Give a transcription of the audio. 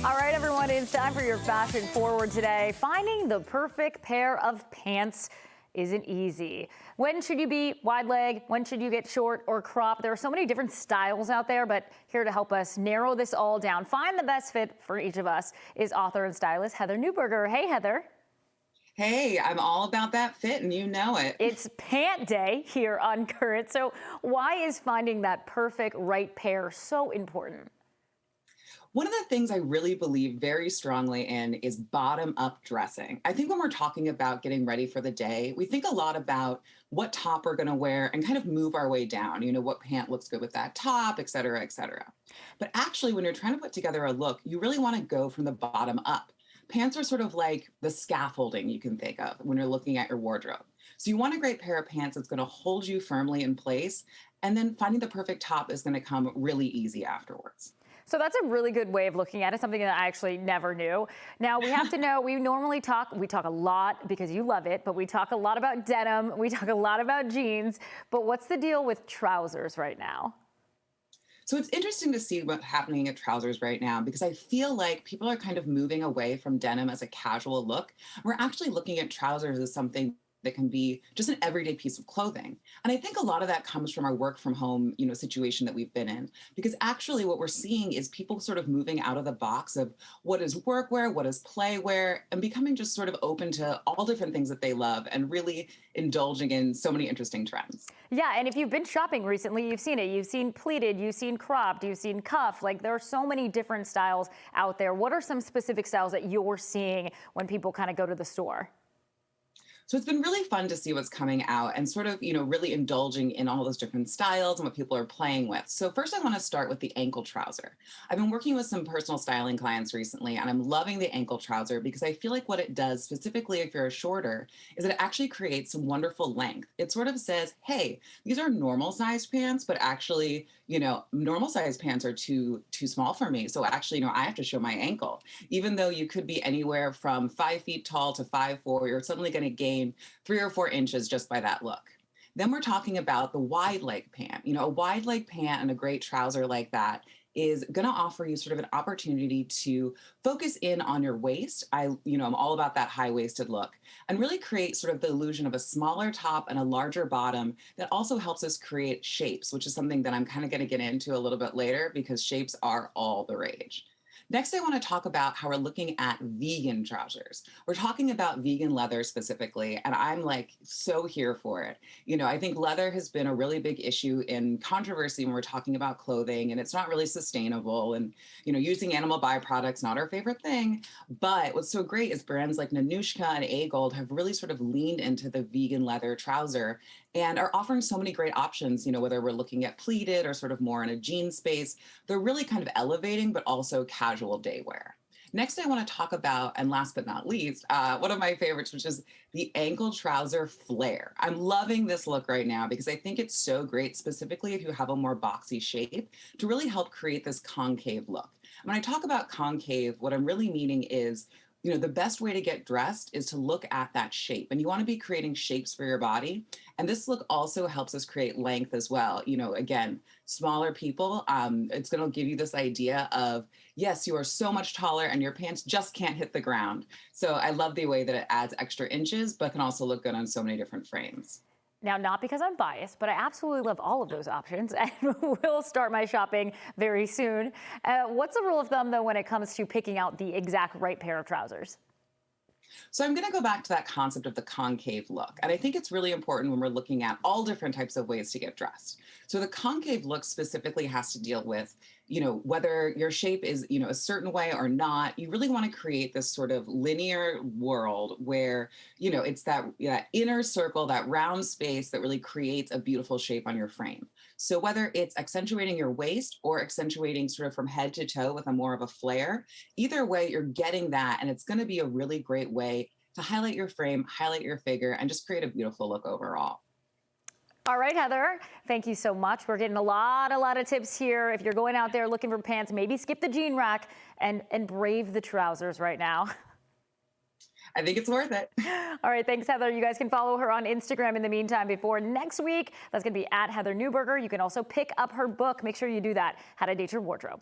All right, everyone, it's time for your fashion forward today. Finding the perfect pair of pants isn't easy. When should you be wide leg? When should you get short or crop? There are so many different styles out there, but here to help us narrow this all down, find the best fit for each of us is author and stylist Heather Newberger. Hey, Heather. Hey, I'm all about that fit, and you know it. It's pant day here on Current. So why is finding that perfect right pair so important? One of the things I really believe very strongly in is bottom up dressing. I think when we're talking about getting ready for the day, we think a lot about what top we're going to wear and kind of move our way down. You know, what pant looks good with that top, et cetera, et cetera. But actually, when you're trying to put together a look, you really want to go from the bottom up. Pants are sort of like the scaffolding you can think of when you're looking at your wardrobe. So you want a great pair of pants that's going to hold you firmly in place. And then finding the perfect top is going to come really easy afterwards. So that's a really good way of looking at it, something that I actually never knew. Now we have to know, we talk a lot because you love it, but we talk a lot about denim, we talk a lot about jeans, but what's the deal with trousers right now? So it's interesting to see what's happening at trousers right now because I feel like people are kind of moving away from denim as a casual look. We're actually looking at trousers as something that can be just an everyday piece of clothing. And I think a lot of that comes from our work from home, situation that we've been in. Because actually what we're seeing is people sort of moving out of the box of what is workwear, what is playwear, and becoming just sort of open to all different things that they love and really indulging in so many interesting trends. Yeah, and if you've been shopping recently, you've seen it. You've seen pleated, you've seen cropped, you've seen cuff. Like there are so many different styles out there. What are some specific styles that you're seeing when people kind of go to the store? So it's been really fun to see what's coming out and sort of, really indulging in all those different styles and what people are playing with. So first I want to start with the ankle trouser. I've been working with some personal styling clients recently and I'm loving the ankle trouser because I feel like what it does, specifically if you're a shorter, is that it actually creates some wonderful length. It sort of says, hey, these are normal sized pants, but actually, normal sized pants are too small for me. So actually, I have to show my ankle. Even though you could be anywhere from 5 feet tall to 5'4", you're suddenly going to gain 3 or 4 inches just by that look. Then we're talking about the wide leg pant. A wide leg pant and a great trouser like that is going to offer you sort of an opportunity to focus in on your waist. I'm all about that high-waisted look and really create sort of the illusion of a smaller top and a larger bottom that also helps us create shapes, which is something that I'm kind of going to get into a little bit later because shapes are all the rage. Next, I want to talk about how we're looking at vegan trousers. We're talking about vegan leather specifically, and I'm like so here for it. I think leather has been a really big issue in controversy when we're talking about clothing, and it's not really sustainable. And, using animal byproducts, not our favorite thing. But what's so great is brands like Nanushka and A-Gold have really sort of leaned into the vegan leather trouser and are offering so many great options, whether we're looking at pleated or sort of more in a jean space. They're really kind of elevating, but also casual day wear. Next, I want to talk about, and last but not least, one of my favorites, which is the ankle trouser flare. I'm loving this look right now because I think it's so great, specifically if you have a more boxy shape, to really help create this concave look. When I talk about concave, what I'm really meaning is the best way to get dressed is to look at that shape and you want to be creating shapes for your body. And this look also helps us create length as well. Again, smaller people, it's going to give you this idea of, yes, you are so much taller and your pants just can't hit the ground. So I love the way that it adds extra inches, but can also look good on so many different frames. Now, not because I'm biased, but I absolutely love all of those options and will start my shopping very soon. What's the rule of thumb, though, when it comes to picking out the exact right pair of trousers? So I'm going to go back to that concept of the concave look. And I think it's really important when we're looking at all different types of ways to get dressed. So the concave look specifically has to deal with, whether your shape is, a certain way or not. You really want to create this sort of linear world where, it's that inner circle, that round space that really creates a beautiful shape on your frame. So whether it's accentuating your waist or accentuating sort of from head to toe with a more of a flare, either way, you're getting that. And it's going to be a really great way to highlight your frame, highlight your figure, and just create a beautiful look overall. All right, Heather, thank you so much. We're getting a lot of tips here. If you're going out there looking for pants, maybe skip the jean rack and brave the trousers right now. I think it's worth it. All right, thanks, Heather. You guys can follow her on Instagram in the meantime before next week. That's going to be at Heather Newberger. You can also pick up her book. Make sure you do that, How to Date Your Wardrobe.